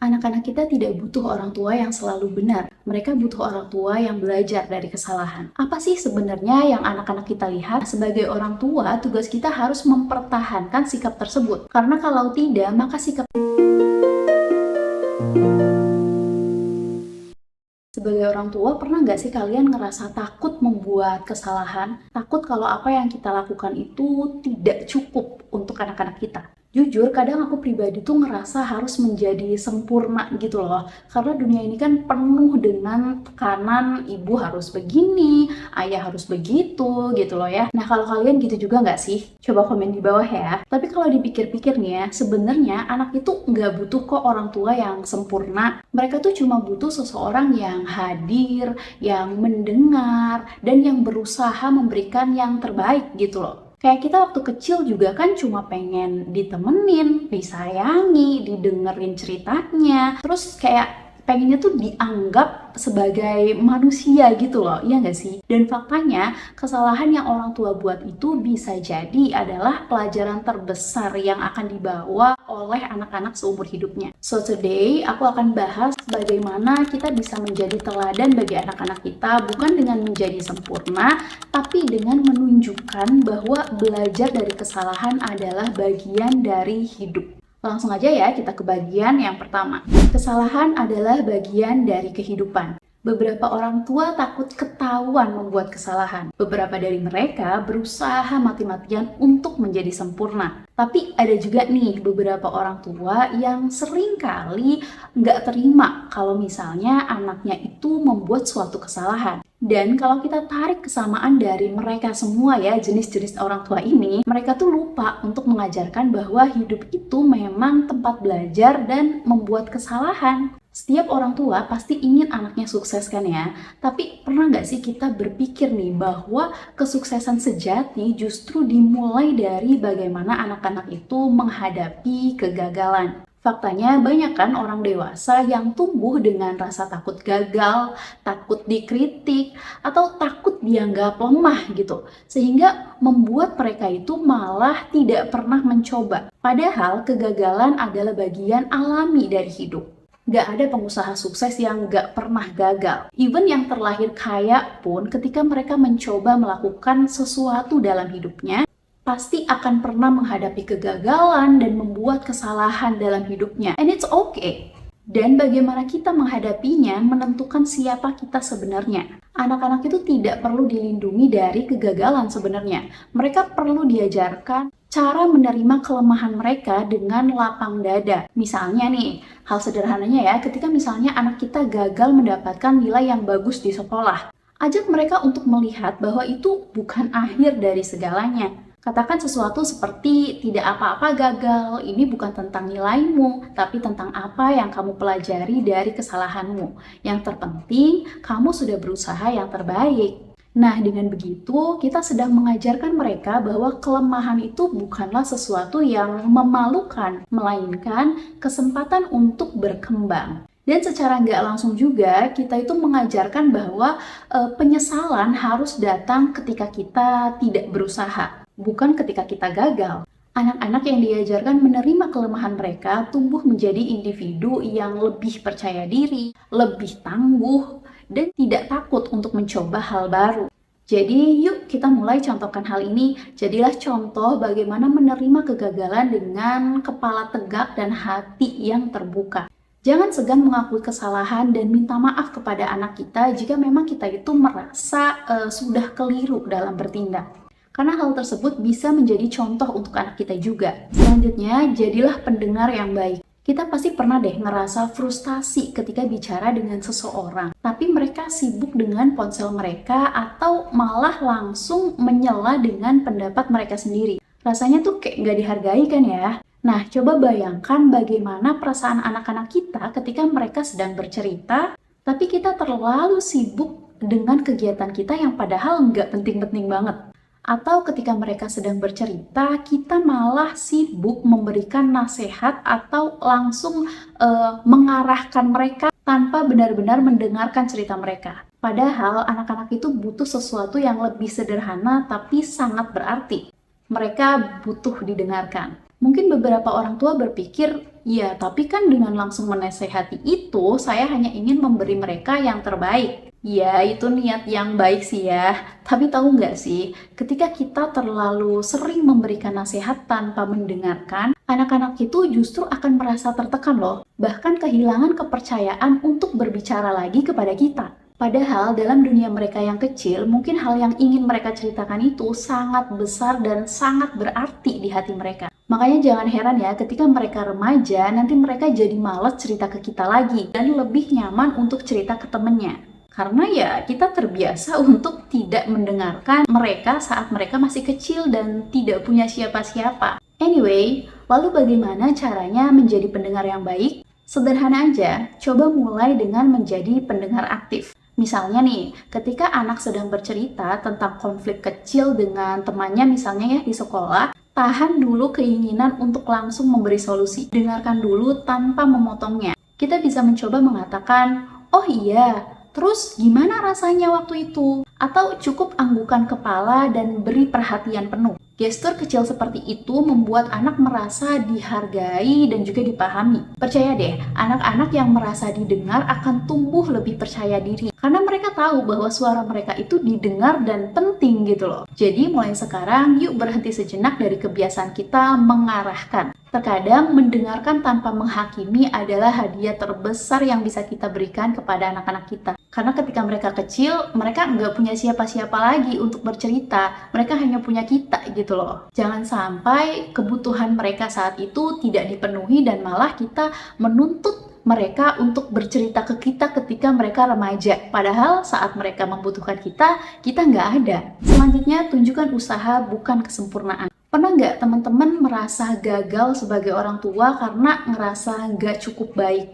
Anak-anak kita tidak butuh orang tua yang selalu benar. Mereka butuh orang tua yang belajar dari kesalahan. Apa sih sebenarnya yang anak-anak kita lihat? Sebagai orang tua, tugas kita harus mempertahankan sikap tersebut. Karena kalau tidak, maka sikap sebagai orang tua, pernah nggak sih kalian ngerasa takut membuat kesalahan? Takut kalau apa yang kita lakukan itu tidak cukup untuk anak-anak kita? Jujur, kadang aku pribadi tuh ngerasa harus menjadi sempurna gitu loh. Karena dunia ini kan penuh dengan tekanan ibu harus begini, ayah harus begitu gitu loh ya. Nah, kalau kalian gitu juga nggak sih? Coba komen di bawah ya. Tapi kalau dipikir-pikir nih ya, sebenarnya anak itu nggak butuh kok orang tua yang sempurna. Mereka tuh cuma butuh seseorang yang hadir, yang mendengar, dan yang berusaha memberikan yang terbaik gitu loh. Kayak kita waktu kecil juga kan cuma pengen ditemenin, disayangi, didengerin ceritanya, terus kayak pengennya tuh dianggap sebagai manusia gitu loh, iya nggak sih? Dan faktanya, kesalahan yang orang tua buat itu bisa jadi adalah pelajaran terbesar yang akan dibawa oleh anak-anak seumur hidupnya. So today, aku akan bahas bagaimana kita bisa menjadi teladan bagi anak-anak kita, bukan dengan menjadi sempurna, tapi dengan menunjukkan bahwa belajar dari kesalahan adalah bagian dari hidup. Langsung aja ya, kita ke bagian yang pertama. Kesalahan adalah bagian dari kehidupan. Beberapa orang tua takut ketahuan membuat kesalahan. Beberapa dari mereka berusaha mati-matian untuk menjadi sempurna. Tapi ada juga nih beberapa orang tua yang sering kali nggak terima kalau misalnya anaknya itu membuat suatu kesalahan. Dan kalau kita tarik kesamaan dari mereka semua ya, jenis-jenis orang tua ini, mereka tuh lupa untuk mengajarkan bahwa hidup itu memang tempat belajar dan membuat kesalahan. Setiap orang tua pasti ingin anaknya sukses kan ya, tapi pernah nggak sih kita berpikir nih bahwa kesuksesan sejati justru dimulai dari bagaimana anak-anak itu menghadapi kegagalan. Faktanya banyak kan orang dewasa yang tumbuh dengan rasa takut gagal, takut dikritik, atau takut dianggap lemah gitu. Sehingga membuat mereka itu malah tidak pernah mencoba. Padahal kegagalan adalah bagian alami dari hidup. Gak ada pengusaha sukses yang gak pernah gagal. Even yang terlahir kaya pun ketika mereka mencoba melakukan sesuatu dalam hidupnya, pasti akan pernah menghadapi kegagalan dan membuat kesalahan dalam hidupnya. And it's okay. Dan bagaimana kita menghadapinya menentukan siapa kita sebenarnya. Anak-anak itu tidak perlu dilindungi dari kegagalan sebenarnya. Mereka perlu diajarkan cara menerima kelemahan mereka dengan lapang dada. Misalnya nih, hal sederhananya ya, ketika misalnya anak kita gagal mendapatkan nilai yang bagus di sekolah, ajak mereka untuk melihat bahwa itu bukan akhir dari segalanya. Katakan sesuatu seperti tidak apa-apa gagal, ini bukan tentang nilaimu, tapi tentang apa yang kamu pelajari dari kesalahanmu. Yang terpenting, kamu sudah berusaha yang terbaik. Nah, dengan begitu, kita sedang mengajarkan mereka bahwa kelemahan itu bukanlah sesuatu yang memalukan, melainkan kesempatan untuk berkembang. Dan secara nggak langsung juga, kita itu mengajarkan bahwa penyesalan harus datang ketika kita tidak berusaha, bukan ketika kita gagal. Anak-anak yang diajarkan menerima kelemahan mereka tumbuh menjadi individu yang lebih percaya diri, lebih tangguh, dan tidak takut untuk mencoba hal baru. Jadi yuk kita mulai contohkan hal ini. Jadilah contoh bagaimana menerima kegagalan dengan kepala tegak dan hati yang terbuka. Jangan segan mengakui kesalahan dan minta maaf kepada anak kita jika memang kita itu merasa sudah keliru dalam bertindak. Karena hal tersebut bisa menjadi contoh untuk anak kita juga. Selanjutnya, jadilah pendengar yang baik. Kita pasti pernah deh ngerasa frustasi ketika bicara dengan seseorang, tapi mereka sibuk dengan ponsel mereka atau malah langsung menyela dengan pendapat mereka sendiri. Rasanya tuh kayak nggak dihargai kan ya? Nah, coba bayangkan bagaimana perasaan anak-anak kita ketika mereka sedang bercerita, tapi kita terlalu sibuk dengan kegiatan kita yang padahal nggak penting-penting banget. Atau ketika mereka sedang bercerita, kita malah sibuk memberikan nasihat atau langsung mengarahkan mereka tanpa benar-benar mendengarkan cerita mereka. Padahal anak-anak itu butuh sesuatu yang lebih sederhana tapi sangat berarti. Mereka butuh didengarkan. Mungkin beberapa orang tua berpikir, Ya, tapi kan dengan langsung menasehati itu, saya hanya ingin memberi mereka yang terbaik. Ya, itu niat yang baik sih ya. Tapi tahu nggak sih, ketika kita terlalu sering memberikan nasihat tanpa mendengarkan, anak-anak itu justru akan merasa tertekan loh. Bahkan kehilangan kepercayaan untuk berbicara lagi kepada kita. Padahal dalam dunia mereka yang kecil, mungkin hal yang ingin mereka ceritakan itu sangat besar dan sangat berarti di hati mereka. Makanya jangan heran ya ketika mereka remaja, nanti mereka jadi males cerita ke kita lagi dan lebih nyaman untuk cerita ke temennya. Karena ya kita terbiasa untuk tidak mendengarkan mereka saat mereka masih kecil dan tidak punya siapa-siapa. Anyway, lalu bagaimana caranya menjadi pendengar yang baik? Sederhana aja, coba mulai dengan menjadi pendengar aktif. Misalnya nih, ketika anak sedang bercerita tentang konflik kecil dengan temannya misalnya ya di sekolah, tahan dulu keinginan untuk langsung memberi solusi. Dengarkan dulu tanpa memotongnya. Kita bisa mencoba mengatakan, "Oh iya, terus gimana rasanya waktu itu?" Atau cukup anggukan kepala dan beri perhatian penuh. Gestur kecil seperti itu membuat anak merasa dihargai dan juga dipahami. Percaya deh, anak-anak yang merasa didengar akan tumbuh lebih percaya diri. Karena mereka tahu bahwa suara mereka itu didengar dan penting gitu loh. Jadi mulai sekarang, yuk berhenti sejenak dari kebiasaan kita mengarahkan. Terkadang mendengarkan tanpa menghakimi adalah hadiah terbesar yang bisa kita berikan kepada anak-anak kita. Karena ketika mereka kecil, mereka nggak punya siapa-siapa lagi untuk bercerita. Mereka hanya punya kita gitu loh. Jangan sampai kebutuhan mereka saat itu tidak dipenuhi dan malah kita menuntut mereka untuk bercerita ke kita ketika mereka remaja. Padahal saat mereka membutuhkan kita nggak ada. Selanjutnya, tunjukkan usaha bukan kesempurnaan. Pernah nggak teman-teman merasa gagal sebagai orang tua karena ngerasa nggak cukup baik?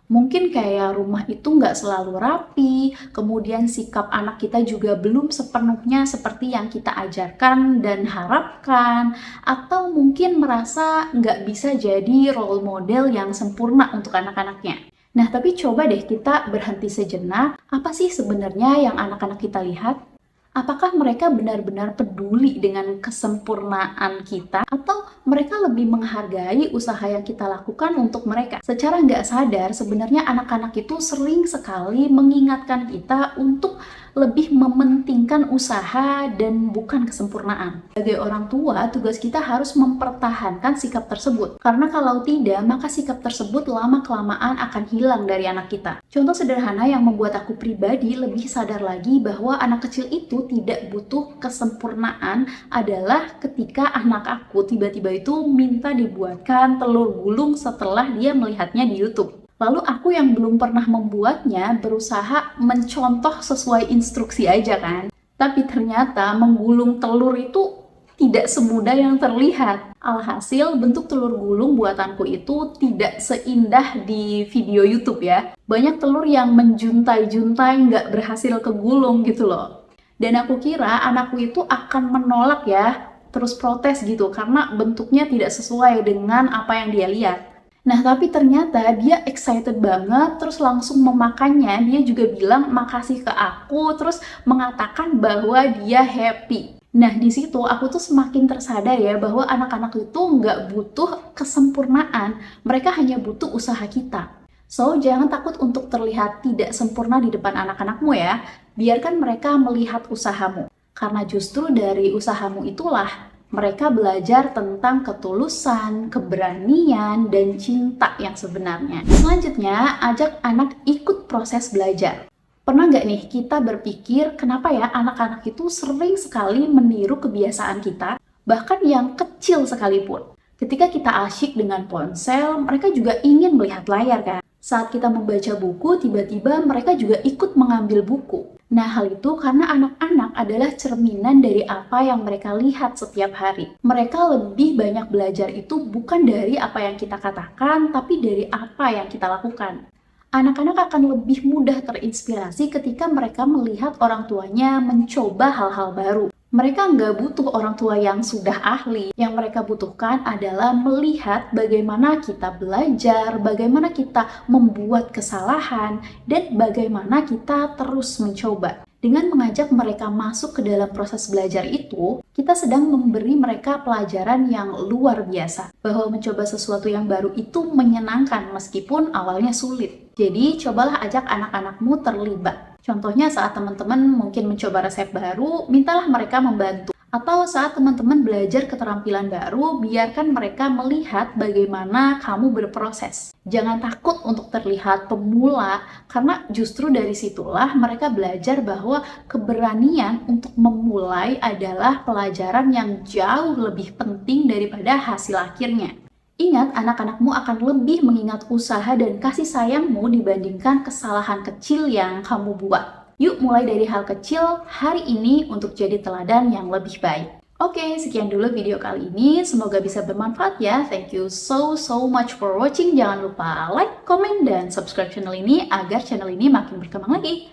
Mungkin kayak rumah itu nggak selalu rapi, kemudian sikap anak kita juga belum sepenuhnya seperti yang kita ajarkan dan harapkan, atau mungkin merasa nggak bisa jadi role model yang sempurna untuk anak-anaknya. Nah, tapi coba deh kita berhenti sejenak, apa sih sebenarnya yang anak-anak kita lihat? Apakah mereka benar-benar peduli dengan kesempurnaan kita atau mereka lebih menghargai usaha yang kita lakukan untuk mereka? Secara nggak sadar, sebenarnya anak-anak itu sering sekali mengingatkan kita untuk lebih mementingkan usaha dan bukan kesempurnaan. Sebagai orang tua, tugas kita harus mempertahankan sikap tersebut. Karena kalau tidak, maka sikap tersebut lama-kelamaan akan hilang dari anak kita. Contoh sederhana yang membuat aku pribadi lebih sadar lagi bahwa anak kecil itu tidak butuh kesempurnaan adalah ketika anak aku tiba-tiba itu minta dibuatkan telur gulung setelah dia melihatnya di YouTube. Lalu aku yang belum pernah membuatnya berusaha mencontoh sesuai instruksi aja kan. Tapi ternyata menggulung telur itu tidak semudah yang terlihat. Alhasil bentuk telur gulung buatanku itu tidak seindah di video YouTube ya. Banyak telur yang menjuntai-juntai nggak berhasil kegulung gitu loh. Dan aku kira anakku itu akan menolak ya, terus protes gitu karena bentuknya tidak sesuai dengan apa yang dia lihat. Nah, tapi ternyata dia excited banget, terus langsung memakannya. Dia juga bilang makasih ke aku, terus mengatakan bahwa dia happy. Nah, di situ aku tuh semakin tersadar ya bahwa anak-anak itu nggak butuh kesempurnaan. Mereka hanya butuh usaha kita. So, jangan takut untuk terlihat tidak sempurna di depan anak-anakmu ya. Biarkan mereka melihat usahamu. Karena justru dari usahamu itulah mereka belajar tentang ketulusan, keberanian, dan cinta yang sebenarnya. Selanjutnya, ajak anak ikut proses belajar. Pernah nggak nih kita berpikir kenapa ya anak-anak itu sering sekali meniru kebiasaan kita, bahkan yang kecil sekalipun. Ketika kita asyik dengan ponsel, mereka juga ingin melihat layar kan? Saat kita membaca buku, tiba-tiba mereka juga ikut mengambil buku. Nah, hal itu karena anak-anak adalah cerminan dari apa yang mereka lihat setiap hari. Mereka lebih banyak belajar itu bukan dari apa yang kita katakan, tapi dari apa yang kita lakukan. Anak-anak akan lebih mudah terinspirasi ketika mereka melihat orang tuanya mencoba hal-hal baru. Mereka nggak butuh orang tua yang sudah ahli. Yang mereka butuhkan adalah melihat bagaimana kita belajar, bagaimana kita membuat kesalahan, dan bagaimana kita terus mencoba. Dengan mengajak mereka masuk ke dalam proses belajar itu, kita sedang memberi mereka pelajaran yang luar biasa. Bahwa mencoba sesuatu yang baru itu menyenangkan meskipun awalnya sulit. Jadi, cobalah ajak anak-anakmu terlibat. Contohnya saat teman-teman mungkin mencoba resep baru, mintalah mereka membantu. Atau saat teman-teman belajar keterampilan baru, biarkan mereka melihat bagaimana kamu berproses. Jangan takut untuk terlihat pemula, karena justru dari situlah mereka belajar bahwa keberanian untuk memulai adalah pelajaran yang jauh lebih penting daripada hasil akhirnya. Ingat, anak-anakmu akan lebih mengingat usaha dan kasih sayangmu dibandingkan kesalahan kecil yang kamu buat. Yuk mulai dari hal kecil hari ini untuk jadi teladan yang lebih baik. Oke, sekian dulu video kali ini. Semoga bisa bermanfaat ya. Thank you so much for watching. Jangan lupa like, comment, dan subscribe channel ini agar channel ini makin berkembang lagi.